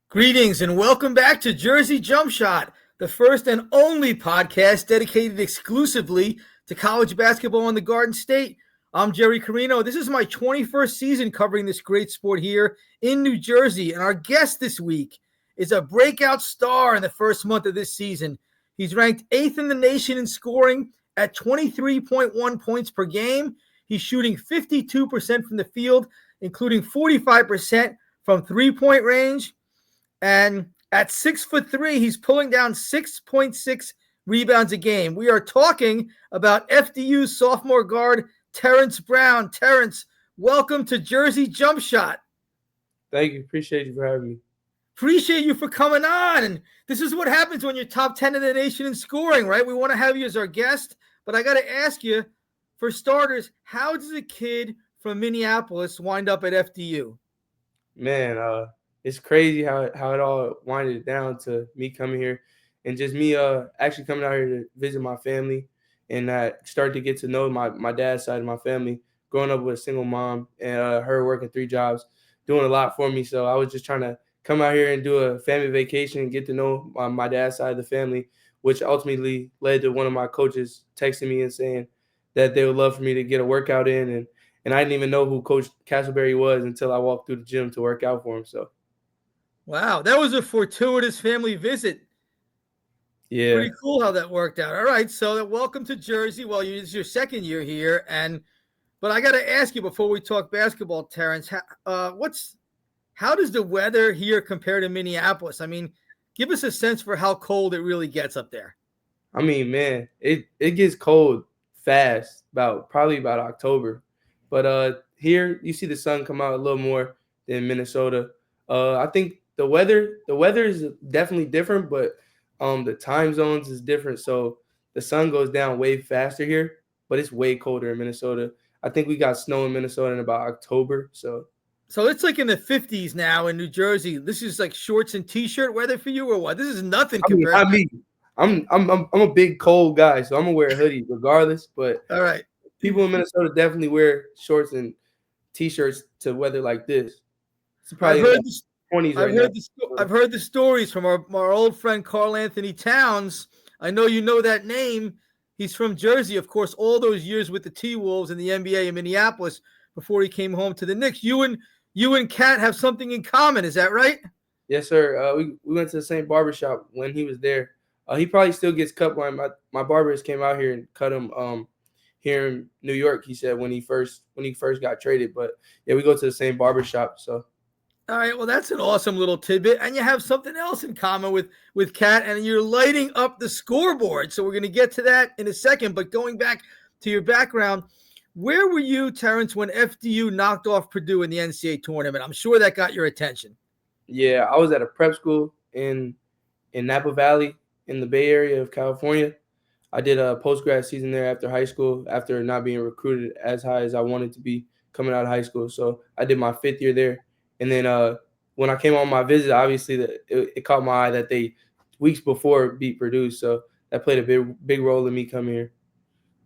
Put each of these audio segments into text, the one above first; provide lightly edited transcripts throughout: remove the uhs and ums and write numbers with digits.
Greetings and welcome back to Jersey Jump Shot, the first and only podcast dedicated exclusively to college basketball in the Garden State. I'm Jerry Carino. This is my 21st season covering this great sport here in New Jersey, and our guest this week is a breakout star in the first month of this season. He's ranked 8th in the nation in scoring at 23.1 points per game. He's shooting 52% from the field, including 45% from three-point range. And at 6'3", he's pulling down 6.6 rebounds a game. We are talking about FDU sophomore guard Terrence Brown. Terrence, welcome to Jersey Jump Shot. Thank you. Appreciate you for having me. Appreciate you for coming on. And this is what happens when you're top 10 in the nation in scoring, right? We want to have you as our guest, but I got to ask you, for starters, how does a kid from Minneapolis wind up at FDU? Man, it's crazy how it all winded down to me coming here and just me actually coming out here to visit my family and start to get to know my dad's side of my family, growing up with a single mom and her working 3 jobs, doing a lot for me. So I was just trying to come out here and do a family vacation and get to know my dad's side of the family, which ultimately led to one of my coaches texting me and saying that they would love for me to get a workout in. And I didn't even know who Coach Castleberry was until I walked through the gym to work out for him. So. Wow, that was a fortuitous family visit. Yeah. Pretty cool how that worked out. All right, so welcome to Jersey. Well, it's your second year here, but I got to ask you before we talk basketball, Terrence, how does the weather here compare to Minneapolis? I mean, give us a sense for how cold it really gets up there. I mean, man, it gets cold fast, probably about October. But here you see the sun come out a little more than Minnesota. I think the weather is definitely different, but the time zones is different. So the sun goes down way faster here, but it's way colder in Minnesota. I think we got snow in Minnesota in about October. So it's like in the 50s now in New Jersey. This is like shorts and t-shirt weather for you, or what? This is nothing compared. I'm a big cold guy, so I'm gonna wear a hoodie regardless. But all right, people in Minnesota definitely wear shorts and t-shirts to weather like this. It's probably I've heard the stories from our old friend Carl Anthony Towns. I know you know that name. He's from Jersey, of course, all those years with the T-Wolves in the NBA in Minneapolis before he came home to the Knicks. You and Cat have something in common. Is that right? Yes, sir. We went to the same barbershop when he was there. He probably still gets cut by my barbers came out here and cut him here in New York, he said, when he first got traded. But yeah, we go to the same barbershop. So all right, well, that's an awesome little tidbit. And you have something else in common with Kat, and you're lighting up the scoreboard. So we're going to get to that in a second. But going back to your background, where were you, Terrence, when FDU knocked off Purdue in the NCAA tournament? I'm sure that got your attention. Yeah, I was at a prep school in Napa Valley in the Bay Area of California. I did a post-grad season there after high school, after not being recruited as high as I wanted to be coming out of high school. So I did my 5th year there. And then when I came on my visit, obviously it caught my eye that they weeks before beat Purdue. So that played a big role in me coming here.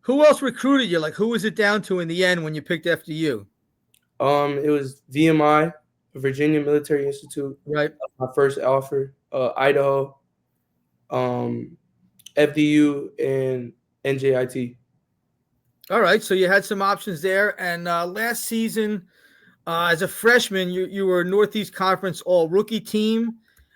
Who else recruited you? Like, who was it down to in the end when you picked FDU? It was VMI, Virginia Military Institute. Right. My first offer, Idaho, FDU, and NJIT. All right. So you had some options there. And last season, as a freshman, you were Northeast Conference All-Rookie team.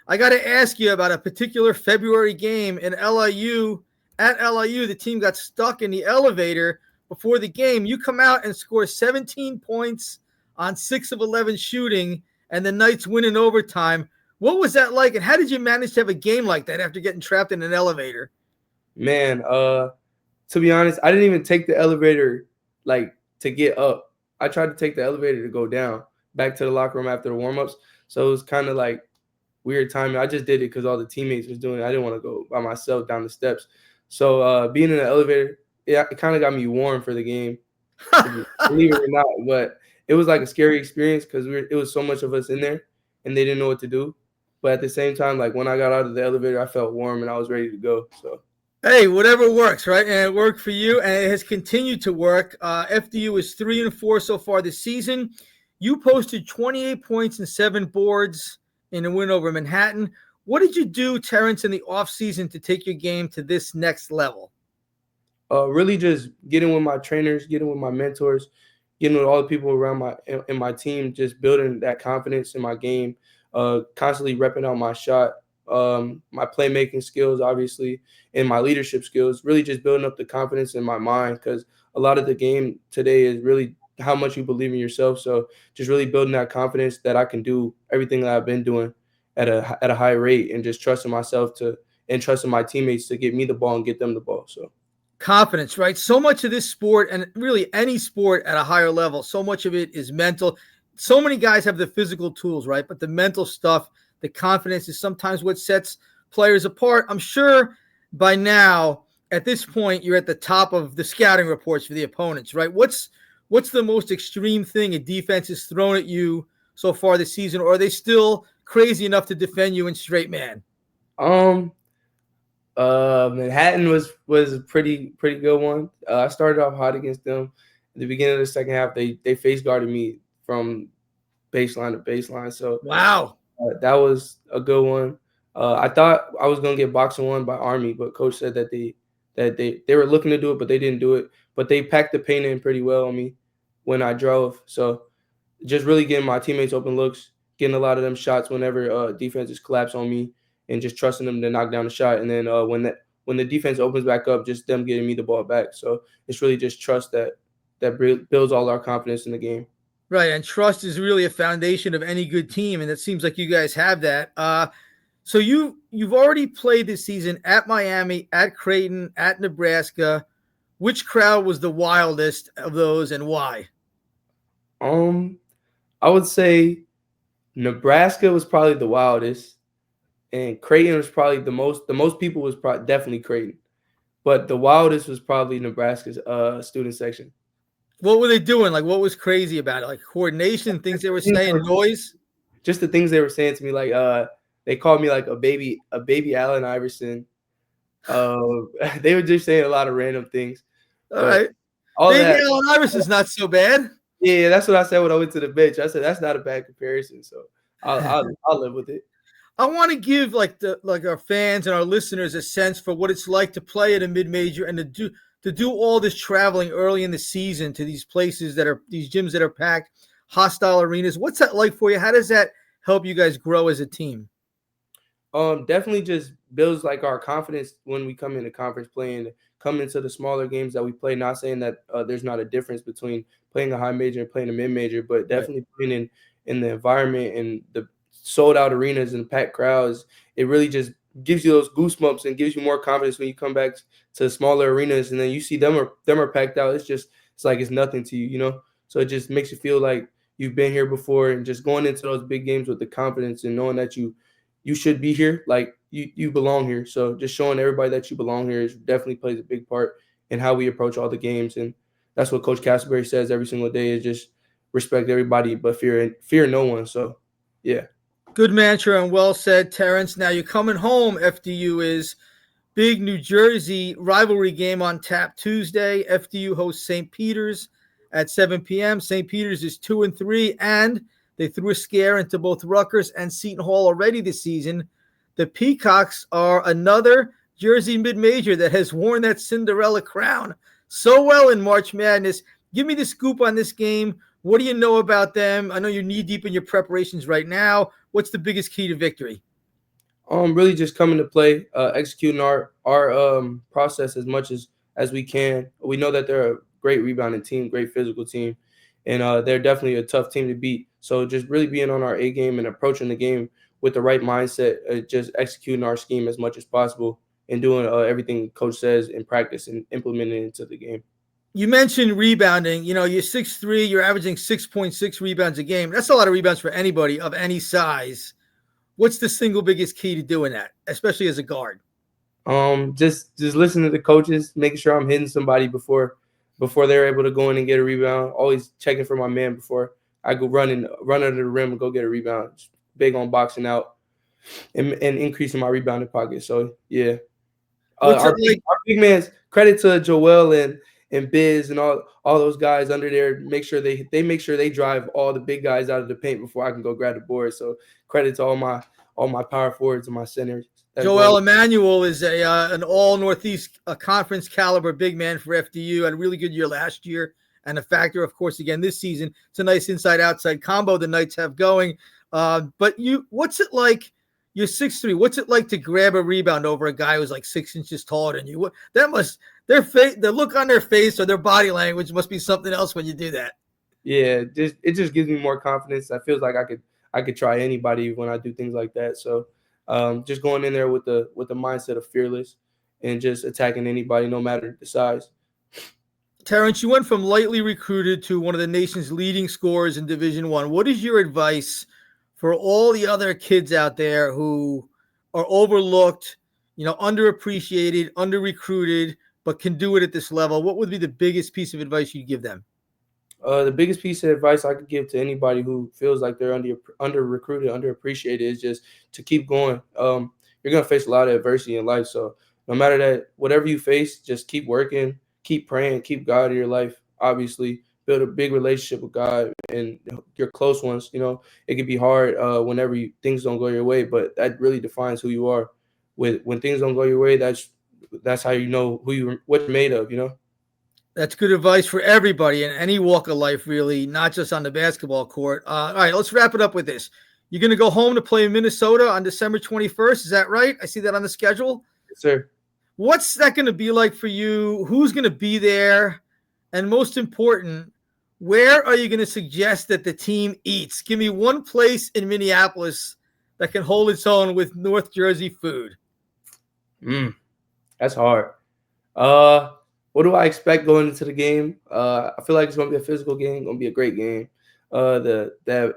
I got to ask you about a particular February game in LIU. At LIU, the team got stuck in the elevator before the game. You come out and score 17 points on 6 of 11 shooting, and the Knights win in overtime. What was that like, and how did you manage to have a game like that after getting trapped in an elevator? Man, to be honest, I didn't even take the elevator to get up. I tried to take the elevator to go down back to the locker room after the warm-ups. So it was kind of like weird timing. I just did it because all the teammates was doing it. I didn't want to go by myself down the steps. So being in the elevator, it kind of got me warm for the game, believe it or not. But it was like a scary experience because it was so much of us in there, and they didn't know what to do. But at the same time, like when I got out of the elevator, I felt warm and I was ready to go. So. Hey, whatever works, right? And it worked for you, and it has continued to work. FDU is 3-4 so far this season. You posted 28 points and 7 boards in a win over Manhattan. What did you do, Terrence, in the offseason to take your game to this next level? Really just getting with my trainers, getting with my mentors, getting with all the people around in my team, just building that confidence in my game, constantly repping out my shot, my playmaking skills, obviously, and my leadership skills. Really just building up the confidence in my mind, because a lot of the game today is really how much you believe in yourself. So just really building that confidence that I can do everything that I've been doing at a high rate, and just trusting myself to and trusting my teammates to get me the ball and get them the ball. So. Confidence, right? So much of this sport, and really any sport at a higher level, so much of it is mental. So many guys have the physical tools, right? But the mental stuff, the confidence is sometimes what sets players apart. I'm sure by now, at this point, you're at the top of the scouting reports for the opponents, right? What's the most extreme thing a defense has thrown at you so far this season, or are they still crazy enough to defend you in straight man? Um, Manhattan was a pretty good one. I started off hot against them. At the beginning of the second half, they face guarded me from baseline to baseline. So Wow. that was a good one. I thought I was gonna get boxing one by Army, but coach said that they were looking to do it, but they didn't do it. But they packed the paint in pretty well on me when I drove. So just really getting my teammates open looks, getting a lot of them shots whenever defenses collapse on me, and just trusting them to knock down the shot. And then when the defense opens back up, just them getting me the ball back. So it's really just trust that builds all our confidence in the game. Right, and trust is really a foundation of any good team, and it seems like you guys have that. So you've already played this season at Miami, at Creighton, at Nebraska. Which crowd was the wildest of those, and why? Um, I would say Nebraska was probably the wildest, and Creighton was probably the most people was definitely Creighton, but the wildest was probably Nebraska's student section. What were they doing? Like, what was crazy about it? Like coordination, things they were saying, noise. Just the things they were saying to me, like they called me like a baby Allen Iverson. Uh, they were just saying a lot of random things, All but right, all maybe that, Allen Iverson's not so bad. yeah, that's what I said when I went to the bench. I said that's not a bad comparison, so I'll live with it. I want to give like our fans and our listeners a sense for what it's like to play at a mid major and to do all this traveling early in the season to these places that are these gyms that are packed, hostile arenas. What's that like for you? How does that help you guys grow as a team? Definitely just builds like our confidence when we come into conference playing, come into the smaller games that we play. Not saying that there's not a difference between playing a high major and playing a mid major, but Right. definitely playing in the environment and the sold out arenas and packed crowds. It really just gives you those goosebumps and gives you more confidence when you come back to smaller arenas, and then you see them are packed out. It's like it's nothing to you, you know. So it just makes you feel like you've been here before, and just going into those big games with the confidence and knowing that you should be here, like you belong here. So just showing everybody that you belong here definitely plays a big part in how we approach all the games. And that's what Coach Castleberry says every single day, is just respect everybody but fear no one. So yeah. Good mantra and well said, Terrence. Now you're coming home. FDU is big New Jersey rivalry game on tap Tuesday. FDU hosts St. Peter's at 7 p.m. St. Peter's is 2-3, and they threw a scare into both Rutgers and Seton Hall already this season. The Peacocks are another Jersey mid-major that has worn that Cinderella crown so well in March Madness. Give me the scoop on this game. What do you know about them? I know you're knee-deep in your preparations right now. What's the biggest key to victory? Really just coming to play, executing our process as much as we can. We know that they're a great rebounding team, great physical team, and they're definitely a tough team to beat. So just really being on our A game and approaching the game with the right mindset, just executing our scheme as much as possible, and doing everything coach says in practice and implementing it into the game. You mentioned rebounding. You know, you're 6'3", you're averaging 6.6 rebounds a game. That's a lot of rebounds for anybody of any size. What's the single biggest key to doing that, especially as a guard? Just listening to the coaches, making sure I'm hitting somebody before they're able to go in and get a rebound. Always checking for my man before I go run under the rim and go get a rebound. Just big on boxing out and increasing my rebounding pocket. So yeah, What's it like? our big man's credit to Joel and Biz and all those guys under there make sure they make sure they drive all the big guys out of the paint before I can go grab the board. So credit to all my power forwards and my centers. Joel Emmanuel is an all Northeast Conference caliber big man for FDU. Had a really good year last year, and a factor, of course, again this season. It's a nice inside-outside combo the Knights have going. But what's it like? You're 6'3". What's it like to grab a rebound over a guy who's like 6 inches taller than you? The look on their face or their body language must be something else when you do that. Yeah, it just gives me more confidence. I feel like I could try anybody when I do things like that. So just going in there with the mindset of fearless and just attacking anybody, no matter the size. Terrence, you went from lightly recruited to one of the nation's leading scorers in Division I. What is your advice for all the other kids out there who are overlooked, underappreciated, under-recruited, but can do it at this level? What would be the biggest piece of advice you'd give them? The biggest piece of advice I could give to anybody who feels like they're under-recruited, underappreciated is just to keep going. You're going to face a lot of adversity in life. So no matter that, whatever you face, just keep working, keep praying, keep God in your life. Obviously, build a big relationship with God and your close ones. It can be hard whenever things don't go your way, but that really defines who you are. When things don't go your way, that's how you know what you're made of. That's good advice for everybody in any walk of life, really, not just on the basketball court. All right, let's wrap it up with this. You're going to go home to play Minnesota on December 21st. Is that right? I see that on the schedule. Yes, sir. What's that going to be like for you? Who's going to be there? And most important, where are you going to suggest that the team eats? Give me one place in Minneapolis that can hold its own with North Jersey food. That's hard. What do I expect going into the game? I feel like it's going to be a physical game, going to be a great game. The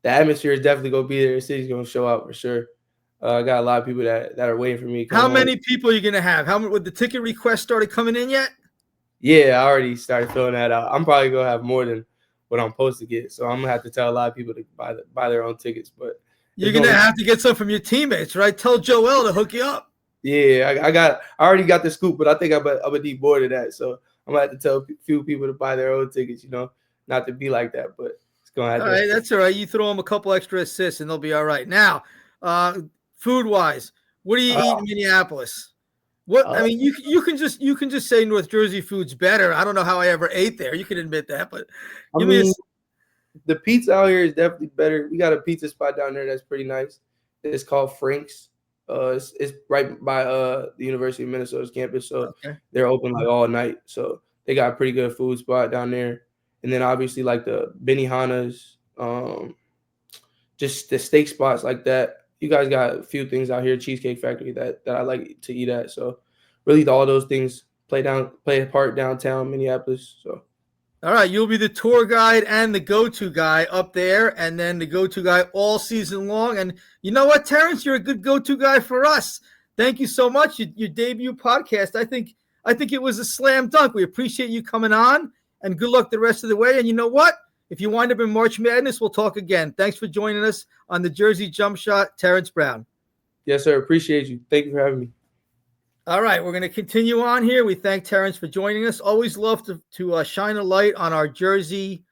atmosphere is definitely going to be there. The city's going to show out for sure. I got a lot of people that are waiting for me. How many people are you going to have? Would the ticket requests started coming in yet? Yeah, I already started filling that out. I'm probably going to have more than what I'm supposed to get. So I'm going to have to tell a lot of people to buy their own tickets. But you're going to have to get some from your teammates, right? Tell Joel to hook you up. Yeah, I already got the scoop, but I think I'm going to need more than that. So I'm going to have to tell a few people to buy their own tickets, not to be like that. But it's going to have to. All right, that's all right. You throw them a couple extra assists and they'll be all right. Now, food-wise, what do you eat in Minneapolis? You can just say North Jersey food's better. I don't know how I ever ate there. You can admit that, but the pizza out here is definitely better. We got a pizza spot down there that's pretty nice. It's called Frank's. It's right by the University of Minnesota's campus, so they're open like all night. So they got a pretty good food spot down there. And then obviously like the Benihana's, just the steak spots like that. You guys got a few things out here, Cheesecake Factory that I like to eat at. So really all those things play a part downtown Minneapolis. So all right, you'll be the tour guide and the go-to guy up there, and then the go-to guy all season long. And you know what, Terrence, you're a good go-to guy for us. Thank you so much. Your debut podcast, I think it was a slam dunk. We appreciate you coming on, and good luck the rest of the way. And you know what? If you wind up in March Madness, we'll talk again. Thanks for joining us on the Jersey Jump Shot, Terrence Brown. Yes, sir. Appreciate you. Thank you for having me. All right, we're going to continue on here. We thank Terrence for joining us. Always love to shine a light on our Jersey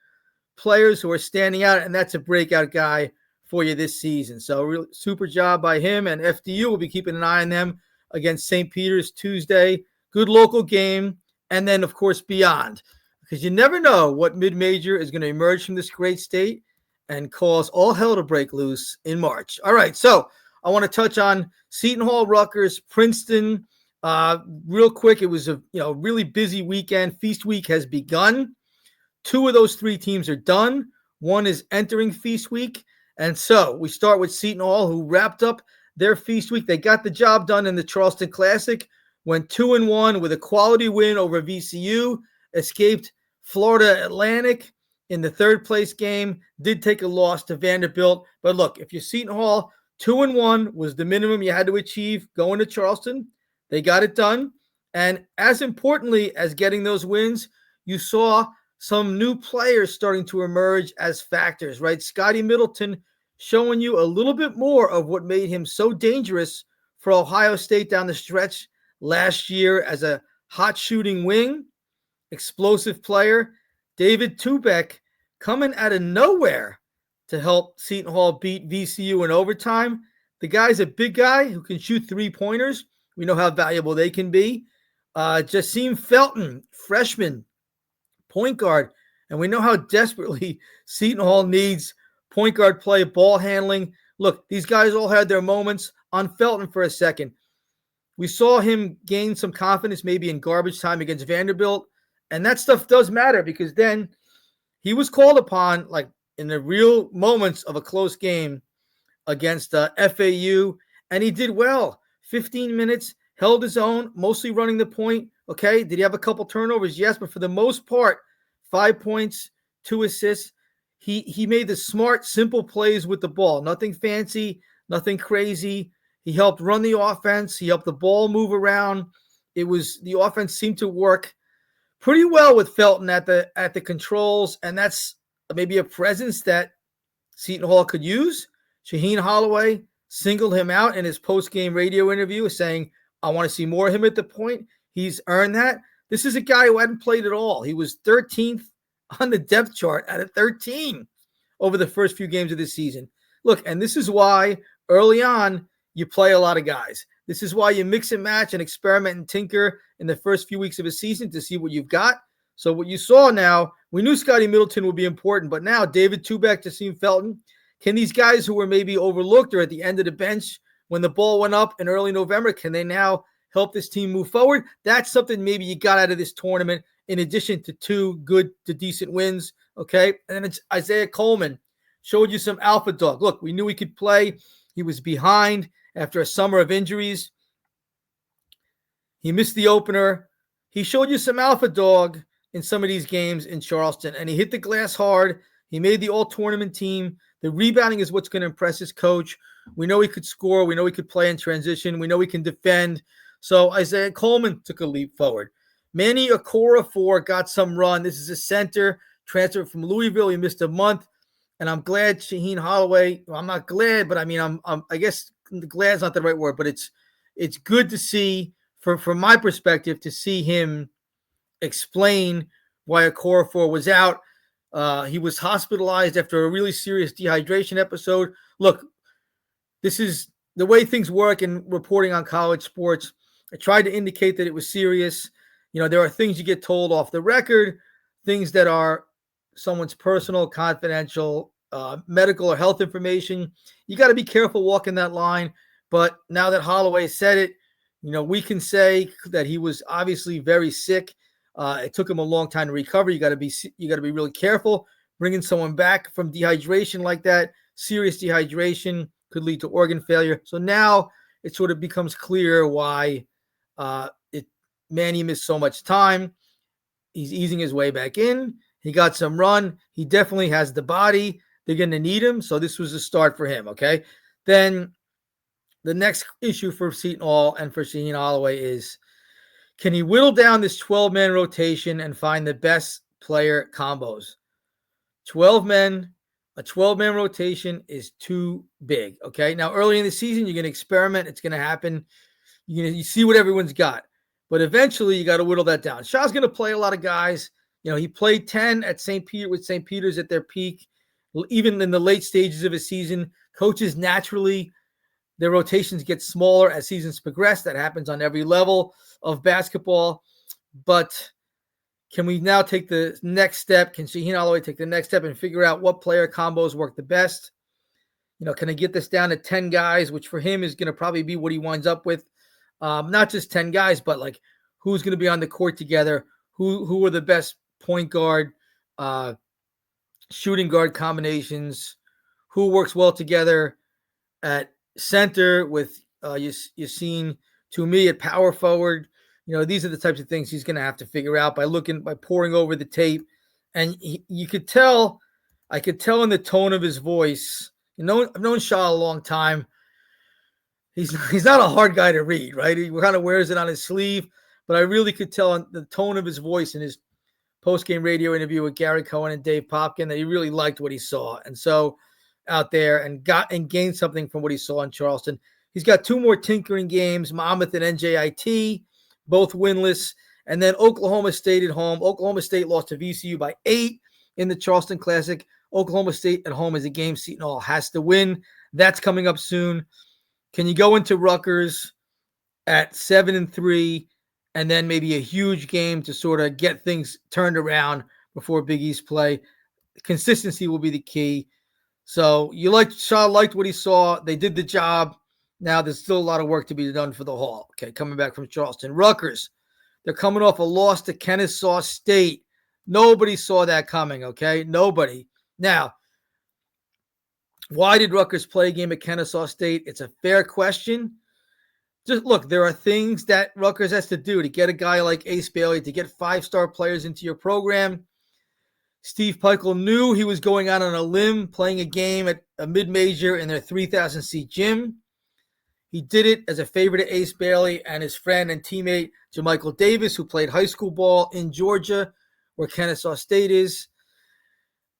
players who are standing out, and that's a breakout guy for you this season. So real super job by him, and FDU will be keeping an eye on them against St. Peter's Tuesday. Good local game, and then, of course, beyond. Because you never know what mid-major is going to emerge from this great state and cause all hell to break loose in March. All right, so I want to touch on Seton Hall, Rutgers, Princeton. Real quick, it was a really busy weekend. Feast week has begun. 2 of those 3 teams are done. 1 is entering Feast week. And so we start with Seton Hall, who wrapped up their Feast week. They got the job done in the Charleston Classic, went 2-1 with a quality win over VCU, escaped Florida Atlantic in the 3rd place game, did take a loss to Vanderbilt. But look, if you're Seton Hall, 2-1 was the minimum you had to achieve going to Charleston. They got it done. And as importantly as getting those wins, you saw some new players starting to emerge as factors, right? Scotty Middleton showing you a little bit more of what made him so dangerous for Ohio State down the stretch last year as a hot shooting wing. explosive player, David Tubeck, coming out of nowhere to help Seton Hall beat VCU in overtime. The guy's a big guy who can shoot three-pointers. We know how valuable they can be. Jasim Felton, freshman, point guard. And we know how desperately Seton Hall needs point guard play, ball handling. Look, these guys all had their moments. On Felton for a second, we saw him gain some confidence maybe in garbage time against Vanderbilt. And that stuff does matter because then he was called upon like in the real moments of a close game against FAU, and he did well. 15 minutes, held his own, mostly running the point. Okay, did he have a couple turnovers? Yes, but for the most part, 5 points, 2 assists. He made the smart, simple plays with the ball. Nothing fancy, nothing crazy. He helped run the offense. He helped the ball move around. The offense seemed to work pretty well with Felton at the controls, and that's maybe a presence that Seton Hall could use. Shaheen Holloway singled him out in his post-game radio interview, saying, I want to see more of him at the point. He's earned that. This is a guy who hadn't played at all. He was 13th on the depth chart out of 13 over the first few games of the season. Look, and this is why early on you play a lot of guys. This is why you mix and match and experiment and tinker in the first few weeks of a season to see what you've got. So what you saw now, we knew Scotty Middleton would be important, but now David Tubeck, Jasim Felton, can these guys who were maybe overlooked or at the end of the bench when the ball went up in early November, can they now help this team move forward? That's something maybe you got out of this tournament in addition to 2 good to decent wins, okay? And then it's Isaiah Coleman, showed you some alpha dog. Look, we knew he could play. He was behind after a summer of injuries. He missed the opener. He showed you some alpha dog in some of these games in Charleston, and he hit the glass hard. He made the all-tournament team. The rebounding is what's going to impress his coach. We know he could score. We know he could play in transition. We know he can defend. So Isaiah Coleman took a leap forward. Manny Okorafor got some run. This is a center, transferred from Louisville. He missed a month, and I'm glad Shaheen Holloway. Well, I'm not glad, but I mean, I guess glad's not the right word, but it's good to see, from my perspective, to see him explain why Okorafor was out. He was hospitalized after a really serious dehydration episode. Look, this is the way things work in reporting on college sports. I tried to indicate that it was serious. You know, there are things you get told off the record, things that are someone's personal, confidential, medical or health information. You got to be careful walking that line. But now that Holloway said it, you know, we can say that he was obviously very sick. It took him a long time to recover. You got to be really careful bringing someone back from dehydration like that. Serious dehydration could lead to organ failure. So now it sort of becomes clear why Manny missed so much time. He's easing his way back in. He got some run. He definitely has the body. They're going to need him. So this was a start for him. Okay. Then the next issue for Seton Hall and for Shaheen Holloway is, can he whittle down this 12-man rotation and find the best player combos? 12 men, a 12-man rotation is too big, okay? Now, early in the season, you're going to experiment. It's going to happen. You see what everyone's got. But eventually, you got to whittle that down. Shaw's going to play a lot of guys. You know, he played 10 at St. Peter with St. Peter's at their peak. Even in the late stages of a season, coaches naturally, their rotations get smaller as seasons progress. That happens on every level of basketball. But can we now take the next step? Can Shaheen Holloway take the next step and figure out what player combos work the best? You know, can I get this down to 10 guys, which for him is going to probably be what he winds up with. Not just 10 guys, but like who's going to be on the court together, who are the best point guard, shooting guard combinations, who works well together at center with Yassine Toomey at power forward. You know, these are the types of things he's going to have to figure out by poring over the tape. And you could tell, I could tell in the tone of his voice. You know, I've known Shaw a long time. He's not a hard guy to read, right? He kind of wears it on his sleeve. But I really could tell in the tone of his voice in his post-game radio interview with Gary Cohen and Dave Popkin that he really liked what he saw. And so out there and gained something from what he saw in Charleston. He's got 2 more tinkering games, Monmouth and NJIT, both winless. And then Oklahoma State at home. Oklahoma State lost to VCU by 8 in the Charleston Classic. Oklahoma State at home is a game Seton Hall has to win. That's coming up soon. Can you go into Rutgers at 7-3 and then maybe a huge game to sort of get things turned around before Big East play? Consistency will be the key. So Shaw liked what he saw. They did the job. Now there's still a lot of work to be done for the Hall. Okay, coming back from Charleston. Rutgers, they're coming off a loss to Kennesaw State. Nobody saw that coming, okay? Nobody. Now, why did Rutgers play a game at Kennesaw State? It's a fair question. Just look, there are things that Rutgers has to do to get a guy like Ace Bailey, to get 5-star players into your program. Steve Peichel knew he was going out on a limb, playing a game at a mid-major in their 3,000-seat gym. He did it as a favor to Ace Bailey and his friend and teammate JaMychal Davis, who played high school ball in Georgia, where Kennesaw State is.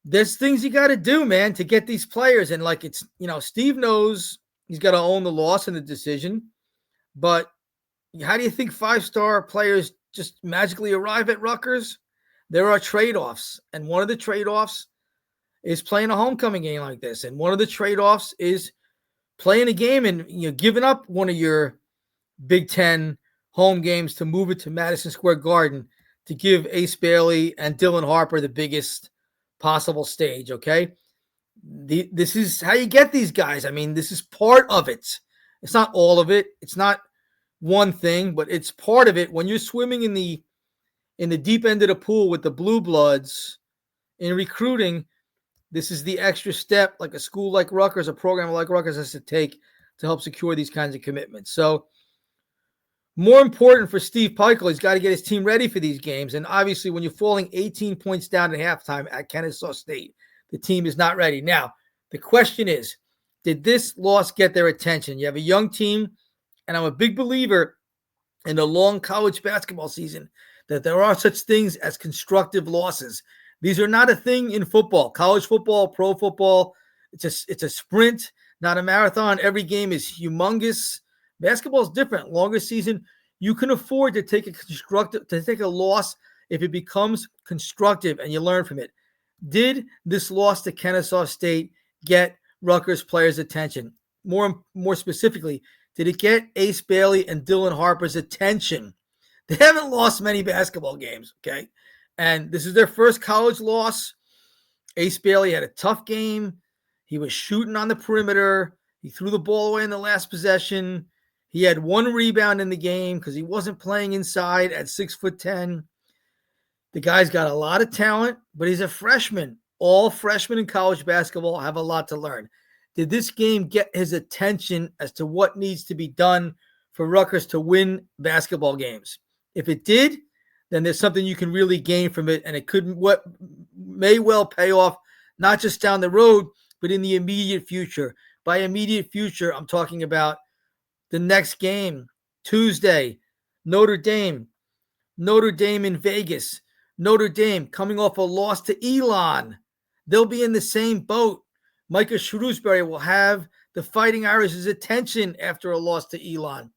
There's things you got to do, man, to get these players. And Steve knows he's got to own the loss and the decision. But how do you think 5-star players just magically arrive at Rutgers? There are trade-offs. And one of the trade-offs is playing a homecoming game like this. And one of the trade-offs is playing a game and giving up one of your Big Ten home games to move it to Madison Square Garden to give Ace Bailey and Dylan Harper the biggest possible stage, okay? This is how you get these guys. I mean, this is part of it. It's not all of it. It's not one thing, but it's part of it. When you're swimming in the deep end of the pool with the blue bloods in recruiting, this is the extra step like a school like Rutgers, a program like Rutgers has to take to help secure these kinds of commitments. So more important for Steve Peichel, he's got to get his team ready for these games. And obviously, when you're falling 18 points down at halftime at Kennesaw State, the team is not ready. Now, the question is, did this loss get their attention? You have a young team, and I'm a big believer in the long college basketball season that there are such things as constructive losses. These are not a thing in football, college football, pro football. It's a sprint, not a marathon. Every game is humongous. Basketball is different. Longer season, you can afford to take a loss if it becomes constructive and you learn from it. Did this loss to Kennesaw State get Rutgers players' attention? More specifically, did it get Ace Bailey and Dylan Harper's attention? They haven't lost many basketball games, okay? And this is their first college loss. Ace Bailey had a tough game. He was shooting on the perimeter. He threw the ball away in the last possession. He had 1 rebound in the game because he wasn't playing inside at 6'10". The guy's got a lot of talent, but he's a freshman. All freshmen in college basketball have a lot to learn. Did this game get his attention as to what needs to be done for Rutgers to win basketball games? If it did, then there's something you can really gain from it, and it may well pay off not just down the road, but in the immediate future. By immediate future, I'm talking about the next game, Tuesday, Notre Dame in Vegas. Notre Dame coming off a loss to Elon. They'll be in the same boat. Micah Shrewsbury will have the Fighting Irish's attention after a loss to Elon.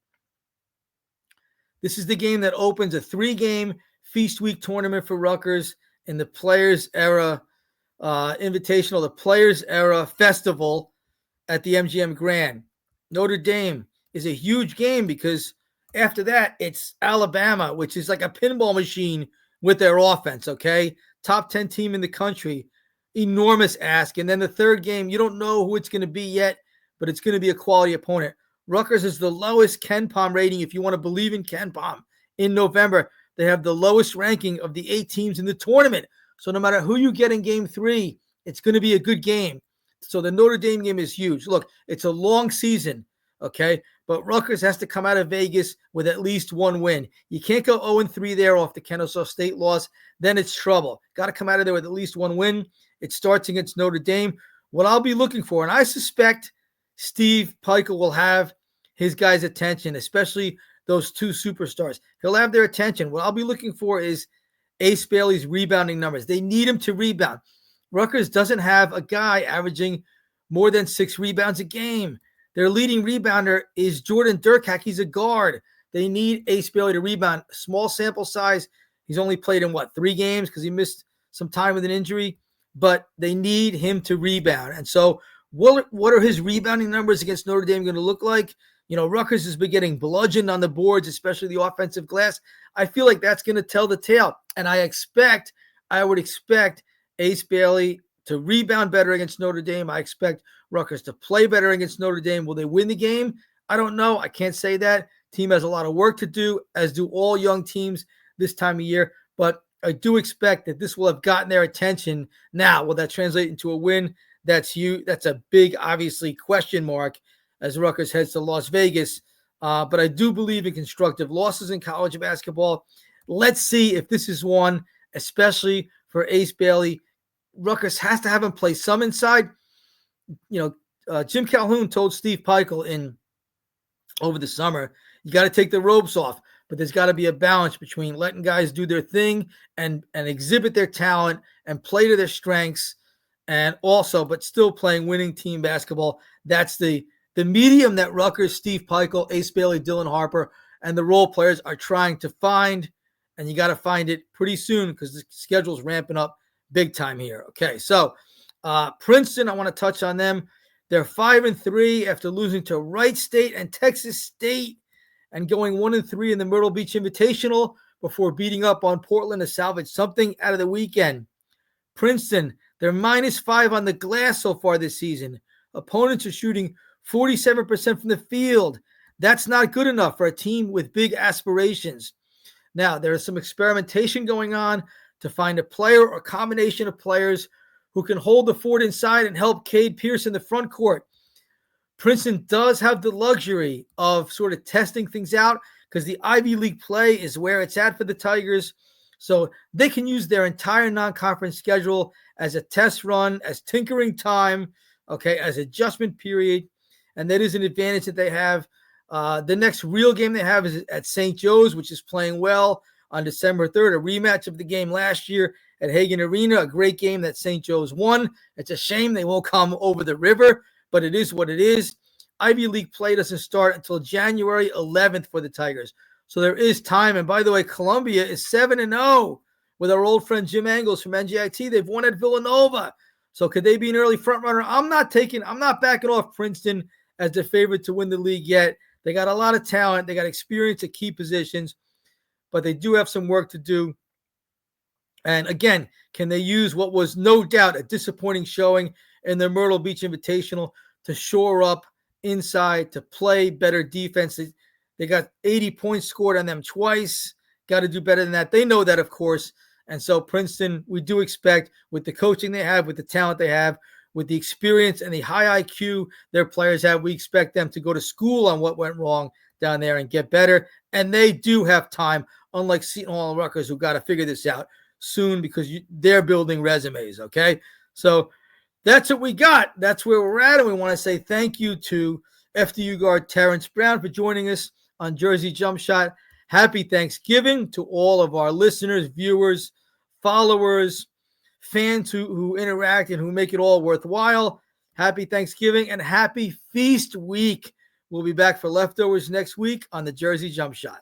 This is the game that opens a 3-game Feast Week tournament for Rutgers in the Players Era Invitational, the Players Era Festival at the MGM Grand. Notre Dame is a huge game because after that, it's Alabama, which is like a pinball machine with their offense, okay? Top 10 team in the country. Enormous ask. And then the third game, you don't know who it's going to be yet, but it's going to be a quality opponent. Rutgers is the lowest KenPom rating, if you want to believe in KenPom. In November, they have the lowest ranking of the 8 teams in the tournament. So no matter who you get in game 3, it's going to be a good game. So the Notre Dame game is huge. Look, it's a long season, okay? But Rutgers has to come out of Vegas with at least 1 win. You can't go 0-3 there off the Kennesaw State loss. Then it's trouble. Got to come out of there with at least 1 win. It starts against Notre Dame. What I'll be looking for, and I suspect Steve Peichel will have his guys' attention, especially those 2 superstars. He'll have their attention. What I'll be looking for is Ace Bailey's rebounding numbers. They need him to rebound. Rutgers doesn't have a guy averaging more than 6 rebounds a game. Their leading rebounder is Jordan Durkak. He's a guard. They need Ace Bailey to rebound. Small sample size. He's only played in, 3 games because he missed some time with an injury. But they need him to rebound. And so what are his rebounding numbers against Notre Dame going to look like? Rutgers has been getting bludgeoned on the boards, especially the offensive glass. I feel like that's going to tell the tale. And I would expect Ace Bailey to rebound better against Notre Dame. I expect Rutgers to play better against Notre Dame. Will they win the game? I don't know. I can't say that. Team has a lot of work to do, as do all young teams this time of year. But I do expect that this will have gotten their attention. Now, will that translate into a win? That's a big, obviously, question mark as Rutgers heads to Las Vegas. But I do believe in constructive losses in college basketball. Let's see if this is one, especially for Ace Bailey. Rutgers has to have him play some inside. Jim Calhoun told Steve Peichel over the summer, you got to take the ropes off, but there's got to be a balance between letting guys do their thing and exhibit their talent and play to their strengths, and also, but still playing winning team basketball. That's the medium that Rutgers, Steve Peichel, Ace Bailey, Dylan Harper, and the role players are trying to find, and you got to find it pretty soon because the schedule's ramping up big time here. Okay, so Princeton, I want to touch on them. They're 5-3 after losing to Wright State and Texas State and going 1-3 in the Myrtle Beach Invitational before beating up on Portland to salvage something out of the weekend. Princeton, they're -5 on the glass so far this season. Opponents are shooting 47% from the field. That's not good enough for a team with big aspirations. Now, there is some experimentation going on to find a player or combination of players who can hold the fort inside and help Cade Pierce in the front court. Princeton does have the luxury of sort of testing things out because the Ivy League play is where it's at for the Tigers. So they can use their entire non-conference schedule as a test run, as tinkering time, as adjustment period. And that is an advantage that they have. The next real game they have is at St. Joe's, which is playing well on December 3rd, a rematch of the game last year at Hagan Arena, a great game that St. Joe's won. It's a shame they won't come over the river, but it is what it is. Ivy League play doesn't start until January 11th for the Tigers. So there is time. And by the way, Columbia is 7-0 with our old friend Jim Angles from NJIT. They've won at Villanova. So could they be an early front runner? I'm not backing off Princeton as the favorite to win the league yet. They got a lot of talent. They got experience at key positions, but they do have some work to do. And again, can they use what was no doubt a disappointing showing in the Myrtle Beach Invitational to shore up inside, to play better defense? They got 80 points scored on them twice. Got to do better than that. They know that, of course. And so Princeton, we do expect, with the coaching they have, with the talent they have, with the experience and the high IQ their players have, we expect them to go to school on what went wrong down there and get better. And they do have time, unlike Seton Hall and Rutgers, who got to figure this out soon because they're building resumes, okay? So that's what we got. That's where we're at, and we want to say thank you to FDU guard Terrence Brown for joining us on Jersey Jump Shot. Happy Thanksgiving to all of our listeners, viewers, followers, fans who interact and who make it all worthwhile. Happy Thanksgiving and happy feast week. We'll be back for leftovers next week on the Jersey Jump Shot.